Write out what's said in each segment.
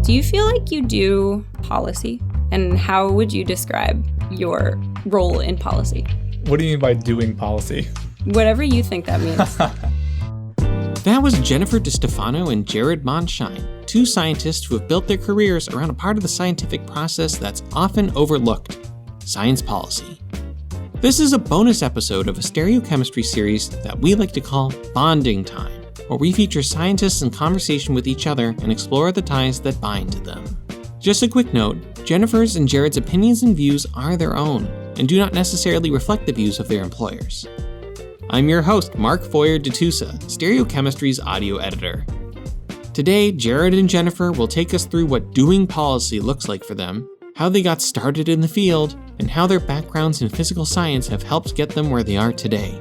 Do you feel like you do policy? And how would you describe your role in policy? What do you mean by doing policy? Whatever you think that means. That was Jennifer DiStefano and Jared Mondschein, two scientists who have built their careers around a part of the scientific process that's often overlooked, science policy. This is a bonus episode of a stereochemistry series that we like to call Bonding Time, where we feature scientists in conversation with each other and explore the ties that bind to them. Just a quick note, Jennifer's and Jared's opinions and views are their own and do not necessarily reflect the views of their employers. I'm your host, Mark Feuer DiTusa, Stereochemistry's audio editor. Today, Jared and Jennifer will take us through what doing policy looks like for them, how they got started in the field, and how their backgrounds in physical science have helped get them where they are today.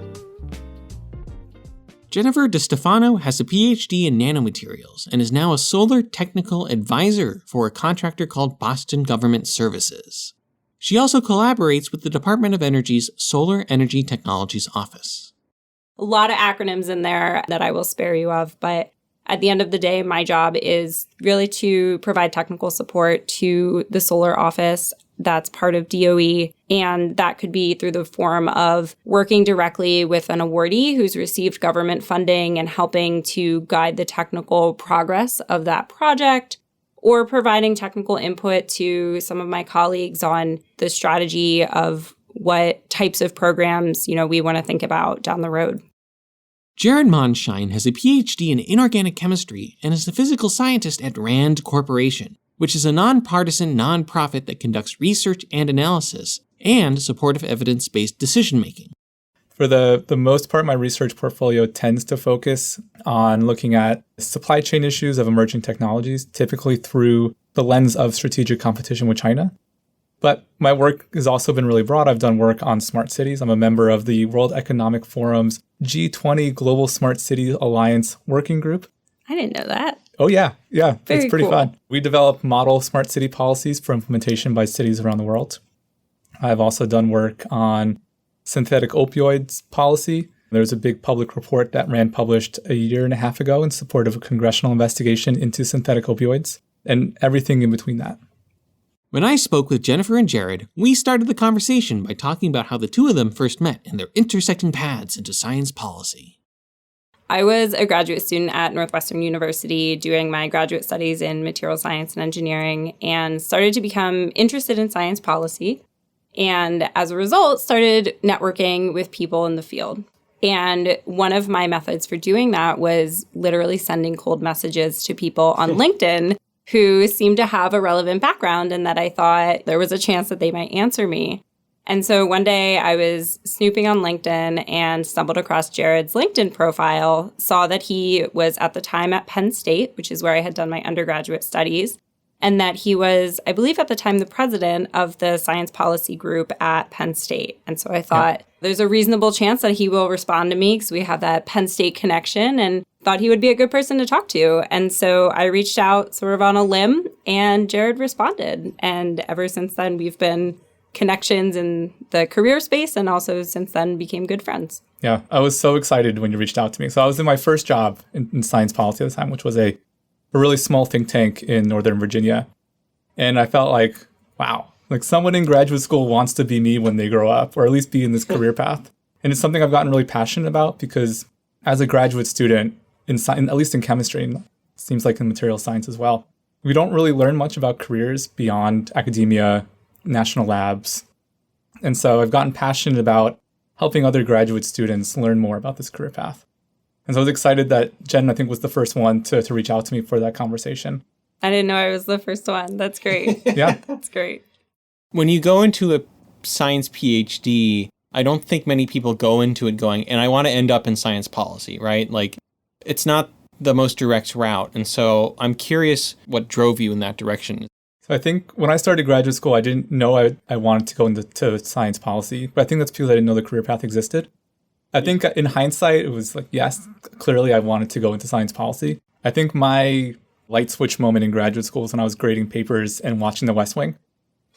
Jennifer DiStefano has a PhD in nanomaterials and is now a solar technical advisor for a contractor called Boston Government Services. She also collaborates with the Department of Energy's Solar Energy Technologies Office. A lot of acronyms in there that I will spare you of, but at the end of the day, my job is really to provide technical support to the solar office that's part of DOE, and that could be through the form of working directly with an awardee who's received government funding and helping to guide the technical progress of that project, or providing technical input to some of my colleagues on the strategy of what types of programs, we want to think about down the road. Jared Mondschein has a PhD in inorganic chemistry and is a physical scientist at RAND Corporation, which is a nonpartisan nonprofit that conducts research and analysis and supportive evidence-based decision-making. For the most part, my research portfolio tends to focus on looking at supply chain issues of emerging technologies, typically through the lens of strategic competition with China. But my work has also been really broad. I've done work on smart cities. I'm a member of the World Economic Forum's G20 Global Smart City Alliance Working Group. I didn't know that. Oh, yeah. It's pretty cool. fun. We develop model smart city policies for implementation by cities around the world. I've also done work on synthetic opioids policy. There's a big public report that RAND published a year and a half ago in support of a congressional investigation into synthetic opioids and everything in between that. When I spoke with Jennifer and Jared, we started the conversation by talking about how the two of them first met and their intersecting paths into science policy. I was a graduate student at Northwestern University doing my graduate studies in material science and engineering and started to become interested in science policy. And as a result, started networking with people in the field. And one of my methods for doing that was literally sending cold messages to people on LinkedIn who seemed to have a relevant background and that I thought there was a chance that they might answer me. And so one day I was snooping on LinkedIn and stumbled across Jared's LinkedIn profile, saw that he was at the time at Penn State, which is where I had done my undergraduate studies, and that he was, I believe at the time, the president of the science policy group at Penn State. And so I thought there's a reasonable chance that he will respond to me because we have that Penn State connection, and thought he would be a good person to talk to. And so I reached out sort of on a limb, and Jared responded. And ever since then, we've been connections in the career space, and also since then became good friends. Yeah, I was so excited when you reached out to me. So I was in my first job in science policy at the time, which was a really small think tank in Northern Virginia. And I felt like, wow, like someone in graduate school wants to be me when they grow up, or at least be in this career path. And it's something I've gotten really passionate about because as a graduate student, at least in chemistry, and seems like in material science as well, we don't really learn much about careers beyond academia, national labs. And so I've gotten passionate about helping other graduate students learn more about this career path. And so I was excited that Jen, I think, was the first one to reach out to me for that conversation. I didn't know I was the first one. That's great. Yeah. That's great. When you go into a science PhD, I don't think many people go into it going, and I want to end up in science policy, right? Like, it's not the most direct route. And so I'm curious what drove you in that direction. So I think when I started graduate school, I didn't know I wanted to go into science policy, but I think that's because I didn't know the career path existed. I think in hindsight, it was like, yes, clearly I wanted to go into science policy. I think my light switch moment in graduate school was when I was grading papers and watching The West Wing.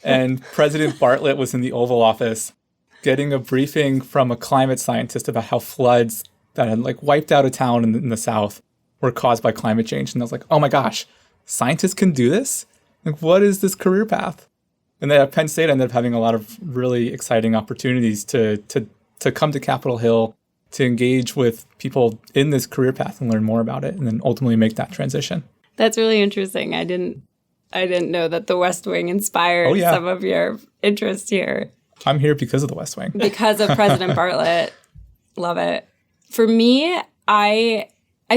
And President Bartlett was in the Oval Office getting a briefing from a climate scientist about how floods that had wiped out a town in the South were caused by climate change. And I was like, oh my gosh, scientists can do this? Like, what is this career path? And then at Penn State, I ended up having a lot of really exciting opportunities to come to Capitol Hill, to engage with people in this career path and learn more about it, and then ultimately make that transition. That's really interesting. I didn't know that the West Wing inspired some of your interest here. I'm here because of the West Wing. Because of President Bartlett. Love it. For me, I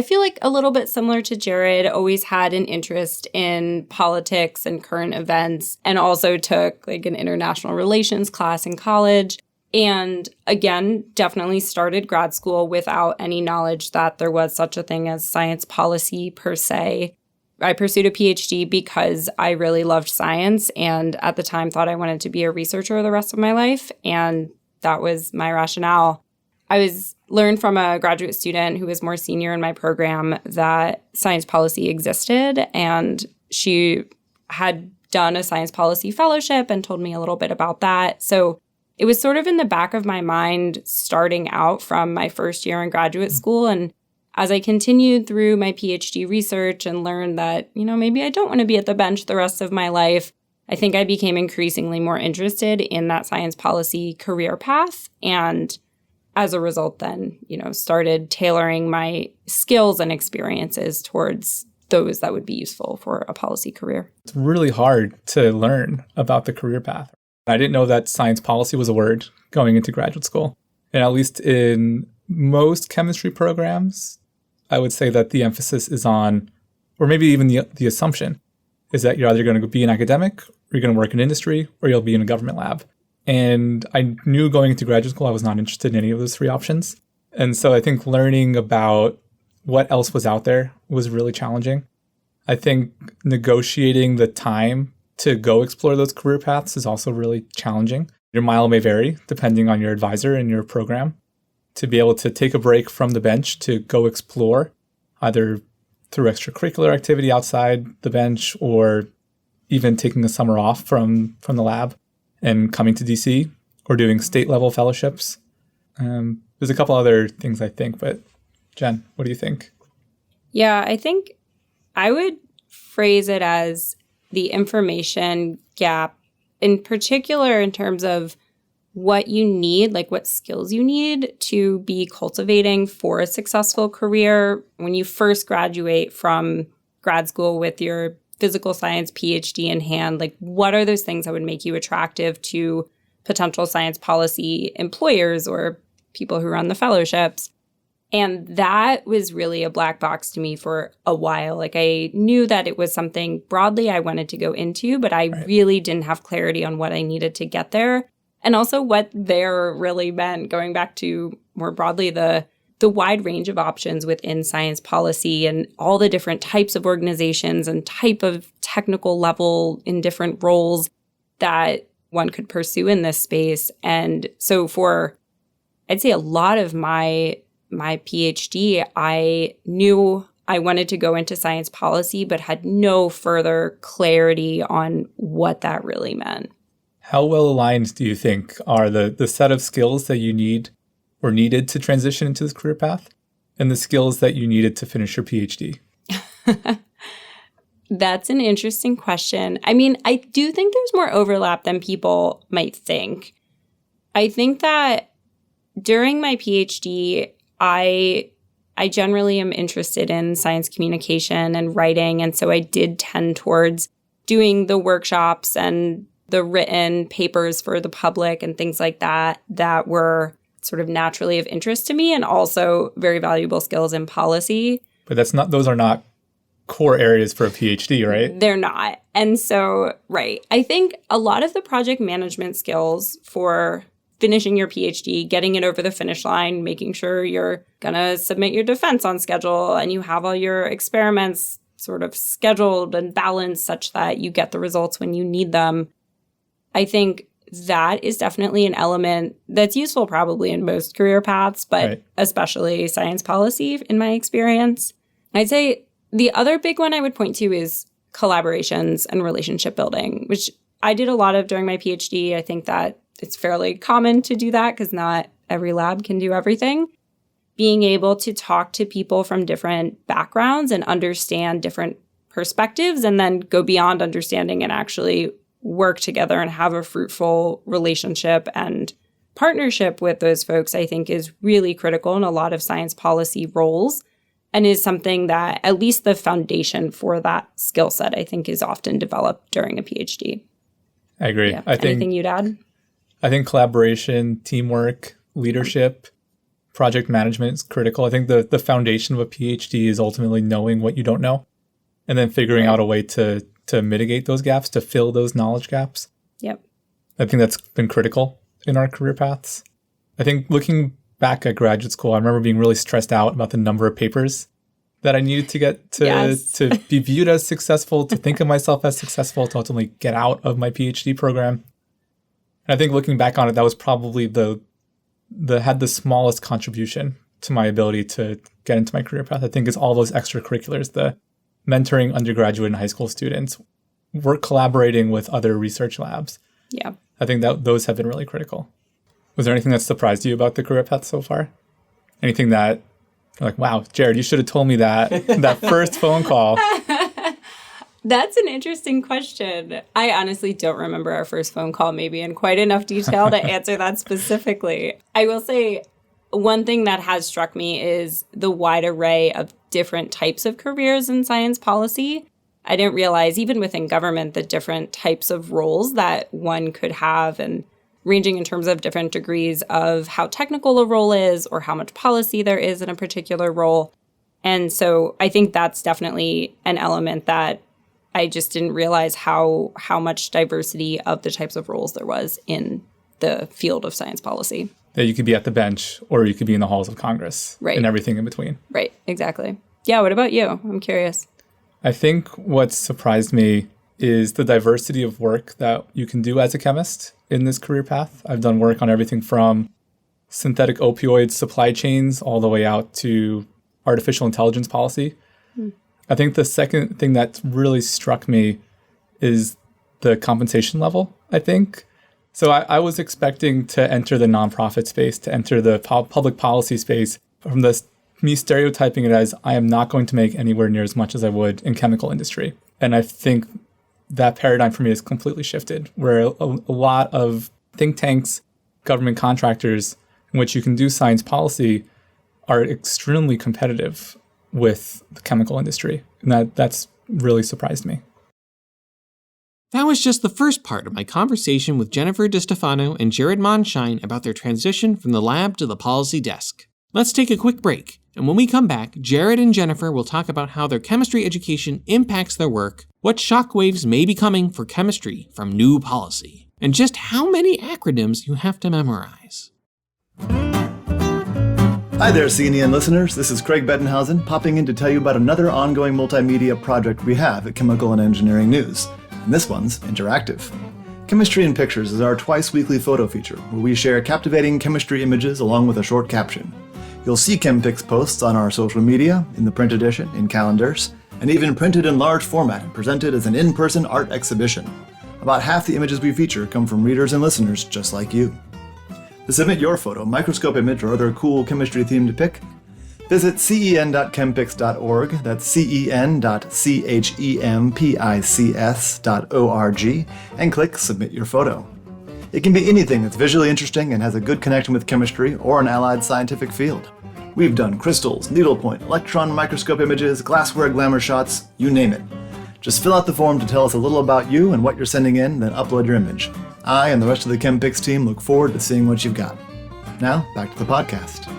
feel like a little bit similar to Jared, always had an interest in politics and current events, and also took like an international relations class in college. And again, definitely started grad school without any knowledge that there was such a thing as science policy per se. I pursued a PhD because I really loved science and at the time thought I wanted to be a researcher the rest of my life. And that was my rationale. I learned from a graduate student who was more senior in my program that science policy existed, and she had done a science policy fellowship and told me a little bit about that. So it was sort of in the back of my mind starting out from my first year in graduate school. And as I continued through my PhD research and learned that, maybe I don't want to be at the bench the rest of my life, I think I became increasingly more interested in that science policy career path. And as a result, then, started tailoring my skills and experiences towards those that would be useful for a policy career. It's really hard to learn about the career path. I didn't know that science policy was a word going into graduate school. And at least in most chemistry programs, I would say that the emphasis is on, or maybe even the assumption, is that you're either going to be an academic, or you're going to work in industry, or you'll be in a government lab. And I knew going into graduate school, I was not interested in any of those three options. And so I think learning about what else was out there was really challenging. I think negotiating the time to go explore those career paths is also really challenging. Your mile may vary depending on your advisor and your program. To be able to take a break from the bench to go explore, either through extracurricular activity outside the bench or even taking a summer off from the lab and coming to DC or doing state-level fellowships. There's a couple other things I think, but Jen, what do you think? Yeah, I think I would phrase it as the information gap, in particular in terms of what you need, like what skills you need to be cultivating for a successful career when you first graduate from grad school with your physical science PhD in hand. Like, what are those things that would make you attractive to potential science policy employers or people who run the fellowships? And that was really a black box to me for a while. Like, I knew that it was something broadly I wanted to go into, but I really didn't have clarity on what I needed to get there. And also what there really meant, going back to more broadly the wide range of options within science policy and all the different types of organizations and type of technical level in different roles that one could pursue in this space. And so for, I'd say a lot of my PhD, I knew I wanted to go into science policy, but had no further clarity on what that really meant. How well aligned do you think are the set of skills that you need or needed to transition into this career path and the skills that you needed to finish your PhD? That's an interesting question. I mean, I do think there's more overlap than people might think. I think that during my PhD, I generally am interested in science communication and writing, and so I did tend towards doing the workshops and the written papers for the public and things like that were sort of naturally of interest to me, and also very valuable skills in policy. But those are not core areas for a PhD, right? They're not. And so, right. I think a lot of the project management skills for finishing your PhD, getting it over the finish line, making sure you're going to submit your defense on schedule and you have all your experiments sort of scheduled and balanced such that you get the results when you need them. I think that is definitely an element that's useful probably in most career paths, but especially science policy in my experience. I'd say the other big one I would point to is collaborations and relationship building, which I did a lot of during my PhD. I think that it's fairly common to do that because not every lab can do everything. Being able to talk to people from different backgrounds and understand different perspectives and then go beyond understanding and actually work together and have a fruitful relationship and partnership with those folks, I think is really critical in a lot of science policy roles and is something that at least the foundation for that skill set, I think, is often developed during a PhD. I agree. Yeah. Anything you'd add? I think collaboration, teamwork, leadership, project management is critical. I think the foundation of a PhD is ultimately knowing what you don't know and then figuring out a way to mitigate those gaps, to fill those knowledge gaps. Yep. I think that's been critical in our career paths. I think looking back at graduate school, I remember being really stressed out about the number of papers that I needed to get to be viewed as successful, to think of myself as successful, to ultimately get out of my PhD program. And I think looking back on it, that was probably had the smallest contribution to my ability to get into my career path. I think it's all those extracurriculars, the mentoring undergraduate and high school students, work collaborating with other research labs. Yeah. I think that those have been really critical. Was there anything that surprised you about the career path so far? Anything that you're like, wow, Jared, you should have told me that first phone call. That's an interesting question. I honestly don't remember our first phone call maybe in quite enough detail to answer that specifically. I will say one thing that has struck me is the wide array of different types of careers in science policy. I didn't realize even within government the different types of roles that one could have, and ranging in terms of different degrees of how technical a role is or how much policy there is in a particular role. And so I think that's definitely an element that I just didn't realize how much diversity of the types of roles there was in the field of science policy. That you could be at the bench or you could be in the halls of Congress, right, and everything in between. Right, exactly. Yeah, what about you? I'm curious. I think what surprised me is the diversity of work that you can do as a chemist in this career path. I've done work on everything from synthetic opioid supply chains all the way out to artificial intelligence policy. I think the second thing that really struck me is the compensation level, I think. So I was expecting to enter the nonprofit space, to enter the public policy space from me stereotyping it as I am not going to make anywhere near as much as I would in chemical industry. And I think that paradigm for me has completely shifted, where a lot of think tanks, government contractors in which you can do science policy are extremely competitive with the chemical industry. And that's really surprised me. That was just the first part of my conversation with Jennifer DiStefano and Jared Mondschein about their transition from the lab to the policy desk. Let's take a quick break, and when we come back, Jared and Jennifer will talk about how their chemistry education impacts their work, what shockwaves may be coming for chemistry from new policy, and just how many acronyms you have to memorize. Hi there, C&EN listeners. This is Craig Bettenhausen, popping in to tell you about another ongoing multimedia project we have at Chemical and Engineering News. And this one's interactive. Chemistry in Pictures is our twice-weekly photo feature, where we share captivating chemistry images along with a short caption. You'll see ChemPix posts on our social media, in the print edition, in calendars, and even printed in large format and presented as an in-person art exhibition. About half the images we feature come from readers and listeners just like you. To submit your photo, microscope image, or other cool chemistry theme to pick, visit cen.chempics.org, that's cen.chempics.org, and click Submit Your Photo. It can be anything that's visually interesting and has a good connection with chemistry or an allied scientific field. We've done crystals, needlepoint, electron microscope images, glassware glamour shots, you name it. Just fill out the form to tell us a little about you and what you're sending in, then upload your image. I and the rest of the ChemPix team look forward to seeing what you've got. Now, back to the podcast.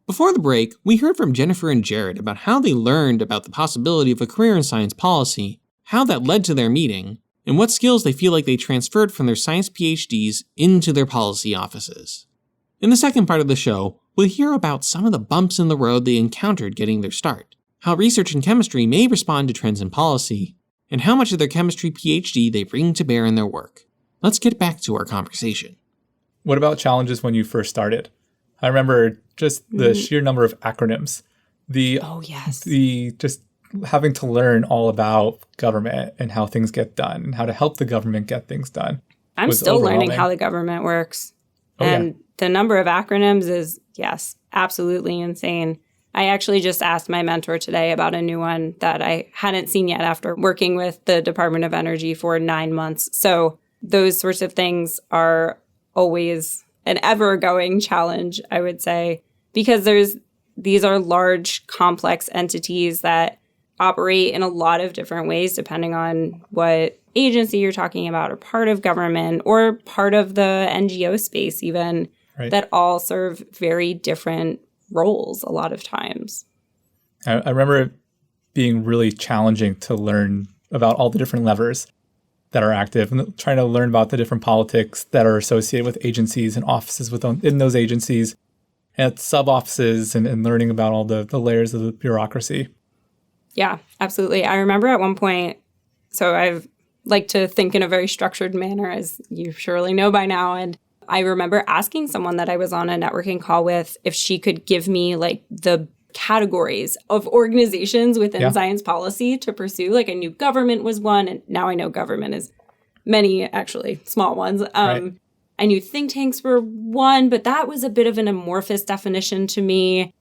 Before the break, we heard from Jennifer and Jared about how they learned about the possibility of a career in science policy, how that led to their meeting, and what skills they feel like they transferred from their science PhDs into their policy offices. In the second part of the show, we'll hear about some of the bumps in the road they encountered getting their start, how research in chemistry may respond to trends in policy, and how much of their chemistry PhD they bring to bear in their work. Let's get back to our conversation. What about challenges when you first started? I remember just the sheer number of acronyms. The just having to learn all about government and how things get done and how to help the government get things done. I'm still learning how the government works. The number of acronyms is, yes, absolutely insane. I actually just asked my mentor today about a new one that I hadn't seen yet after working with the Department of Energy for 9 months. So those sorts of things are always an ever-going challenge, I would say, because these are large, complex entities that operate in a lot of different ways depending on what agency you're talking about, or part of government, or part of the NGO space even, right, that all serve very different roles a lot of times. I remember it being really challenging to learn about all the different levers that are active and trying to learn about the different politics that are associated with agencies and offices within those agencies and sub-offices and learning about all the layers of the bureaucracy. Yeah, absolutely. I remember at one point, so I've like to think in a very structured manner, as you surely know by now, and I remember asking someone that I was on a networking call with if she could give me like the categories of organizations within science policy to pursue. Like I knew government was one, and now I know government is many actually small ones. Right. I knew think tanks were one, but that was a bit of an amorphous definition to me.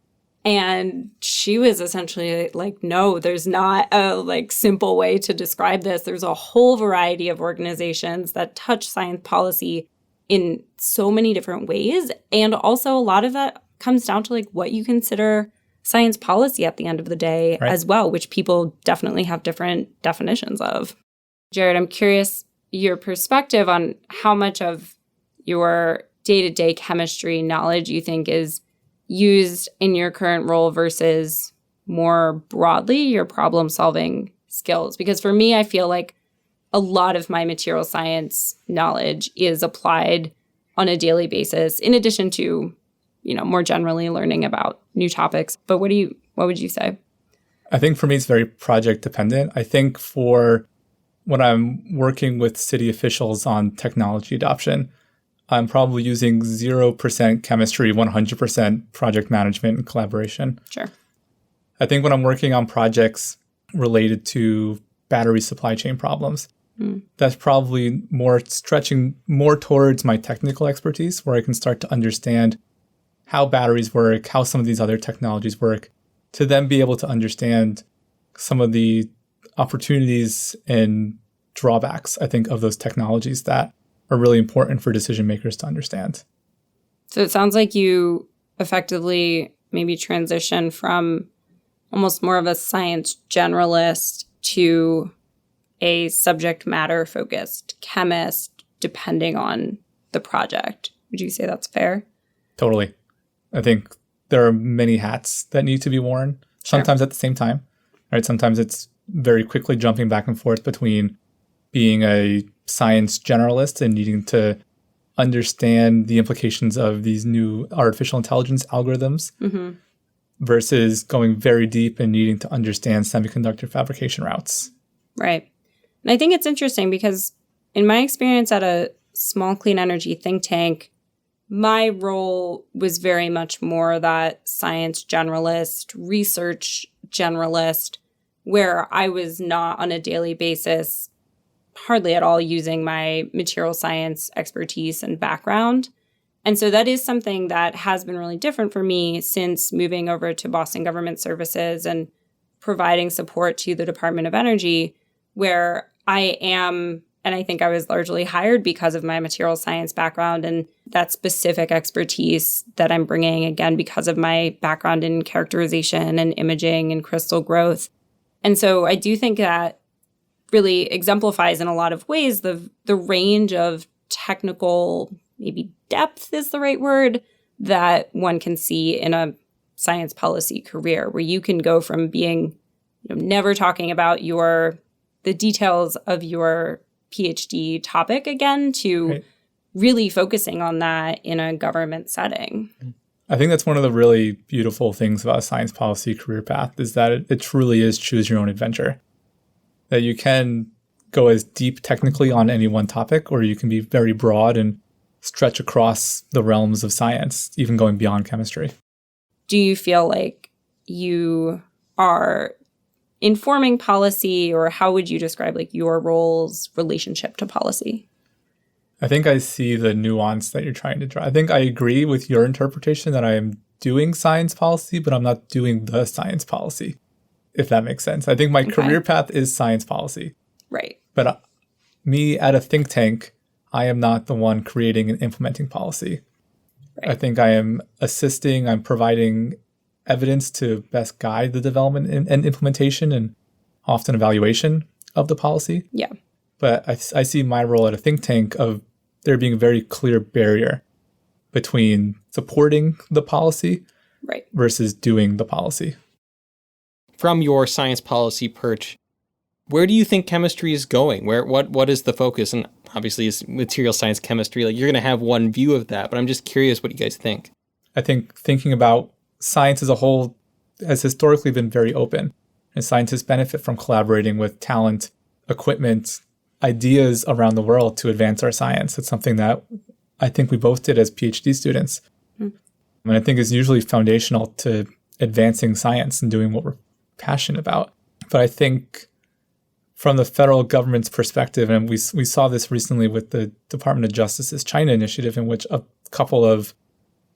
And she was essentially like, no, there's not a like simple way to describe this. There's a whole variety of organizations that touch science policy in so many different ways. And also a lot of that comes down to like what you consider science policy at the end of the day as well, which people definitely have different definitions of. Jared, I'm curious your perspective on how much of your day-to-day chemistry knowledge you think is used in your current role versus more broadly your problem-solving skills. Because for me, I feel like a lot of my material science knowledge is applied on a daily basis, in addition to, more generally learning about new topics. But what would you say? I think for me, it's very project dependent. I think for when I'm working with city officials on technology adoption, I'm probably using 0% chemistry, 100% project management and collaboration. Sure. I think when I'm working on projects related to battery supply chain problems, that's probably more stretching more towards my technical expertise, where I can start to understand how batteries work, how some of these other technologies work, to then be able to understand some of the opportunities and drawbacks, I think, of those technologies that are really important for decision makers to understand. So it sounds like you effectively maybe transition from almost more of a science generalist to a subject matter focused chemist, depending on the project. Would you say that's fair? Totally. I think there are many hats that need to be worn, sometimes at the same time, right? Sometimes it's very quickly jumping back and forth between being a science generalist and needing to understand the implications of these new artificial intelligence algorithms versus going very deep and needing to understand semiconductor fabrication routes. Right. And I think it's interesting because in my experience at a small clean energy think tank, my role was very much more that science generalist, research generalist, where I was not on a daily basis hardly at all using my material science expertise and background. And so that is something that has been really different for me since moving over to Boston Government Services and providing support to the Department of Energy, where I am, and I think I was largely hired because of my material science background and that specific expertise that I'm bringing, again, because of my background in characterization and imaging and crystal growth. And so I do think that really exemplifies in a lot of ways the range of technical, maybe depth is the right word, that one can see in a science policy career, where you can go from being never talking about the details of your PhD topic again to really focusing on that in a government setting. I think that's one of the really beautiful things about a science policy career path is that it truly is choose your own adventure. That you can go as deep technically on any one topic, or you can be very broad and stretch across the realms of science, even going beyond chemistry. Do you feel like you are informing policy, or how would you describe like your role's relationship to policy? I think I see the nuance that you're trying to draw. I think I agree with your interpretation that I am doing science policy, but I'm not doing the science policy, if that makes sense. I think my career path is science policy. Right. But me at a think tank, I am not the one creating and implementing policy. Right. I think I am assisting, I'm providing evidence to best guide the development and implementation and often evaluation of the policy. Yeah. But I see my role at a think tank of there being a very clear barrier between supporting the policy versus doing the policy. From your science policy perch, where do you think chemistry is going? What is the focus? And obviously it's material science chemistry. Like, you're going to have one view of that, but I'm just curious what you guys think. I think thinking about science as a whole has historically been very open, and scientists benefit from collaborating with talent, equipment, ideas around the world to advance our science. It's something that I think we both did as PhD students. And I think is usually foundational to advancing science and doing what we're passionate about. But I think from the federal government's perspective, and we saw this recently with the Department of Justice's China initiative, in which a couple of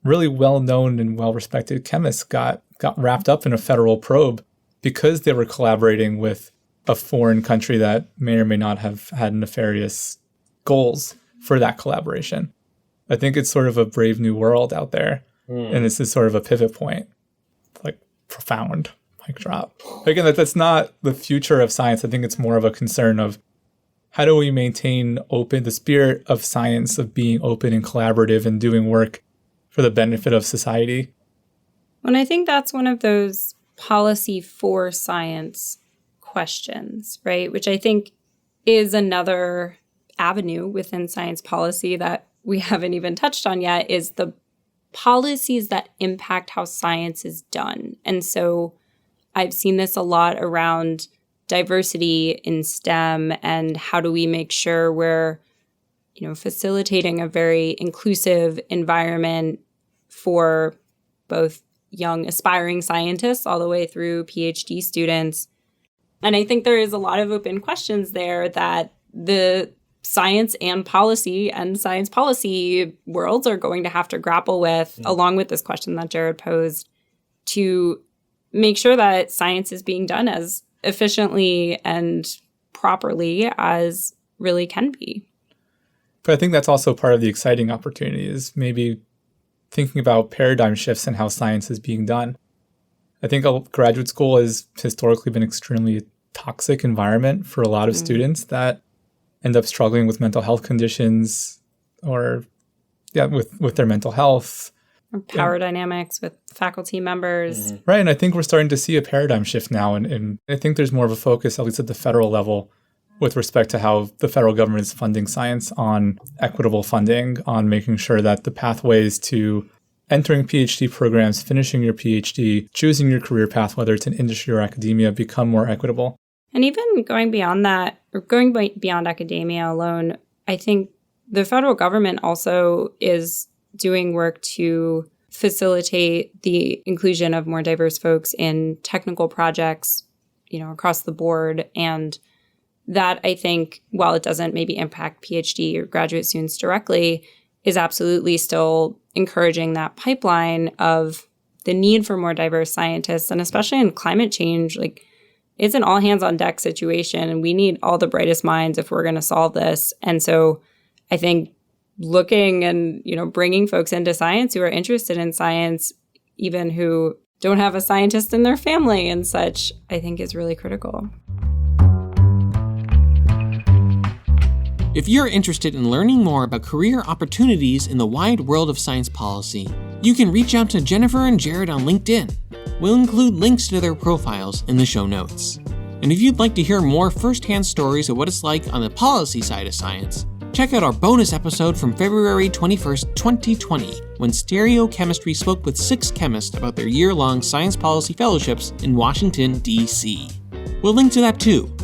really well-known and well-respected chemists got wrapped up in a federal probe because they were collaborating with a foreign country that may or may not have had nefarious goals for that collaboration. I think it's sort of a brave new world out there. And this is sort of a pivot point, like profound, mic drop. Again, that's not the future of science. I think it's more of a concern of how do we maintain the spirit of science, of being open and collaborative and doing work for the benefit of society. And I think that's one of those policy for science questions, right? Which I think is another avenue within science policy that we haven't even touched on yet, is the policies that impact how science is done. And so I've seen this a lot around diversity in STEM and how do we make sure we're, facilitating a very inclusive environment for both young aspiring scientists all the way through PhD students. And I think there is a lot of open questions there that the science and science policy worlds are going to have to grapple with, along with this question that Jared posed, to make sure that science is being done as efficiently and properly as really can be. But I think that's also part of the exciting opportunity, is maybe thinking about paradigm shifts in how science is being done. I think graduate school has historically been extremely toxic environment for a lot of students that end up struggling with mental health conditions or with their mental health. Or power dynamics with faculty members. Right, and I think we're starting to see a paradigm shift now, and I think there's more of a focus, at least at the federal level, with respect to how the federal government is funding science, on equitable funding, on making sure that the pathways to entering PhD programs, finishing your PhD, choosing your career path, whether it's in industry or academia, become more equitable. And even going beyond that, or going beyond academia alone, I think the federal government also is doing work to facilitate the inclusion of more diverse folks in technical projects, across the board. And that, I think, while it doesn't maybe impact PhD or graduate students directly, is absolutely still encouraging that pipeline of the need for more diverse scientists. And especially in climate change, it's an all hands on deck situation, and we need all the brightest minds if we're going to solve this. And so I think looking and, bringing folks into science who are interested in science, even who don't have a scientist in their family and such, I think is really critical. If you're interested in learning more about career opportunities in the wide world of science policy, you can reach out to Jennifer and Jared on LinkedIn. We'll include links to their profiles in the show notes. And if you'd like to hear more firsthand stories of what it's like on the policy side of science, check out our bonus episode from February 21st, 2020, when Stereochemistry spoke with 6 chemists about their year-long science policy fellowships in Washington, D.C. We'll link to that too.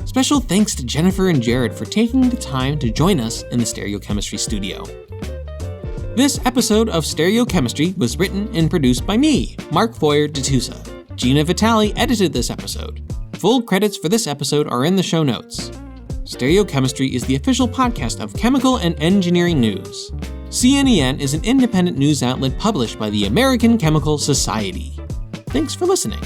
Special thanks to Jennifer and Jared for taking the time to join us in the Stereochemistry studio. This episode of Stereochemistry was written and produced by me, Feuer DiTusa. Gina Vitale edited this episode. Full credits for this episode are in the show notes. Stereochemistry is the official podcast of Chemical and Engineering News. C&EN is an independent news outlet published by the American Chemical Society. Thanks for listening.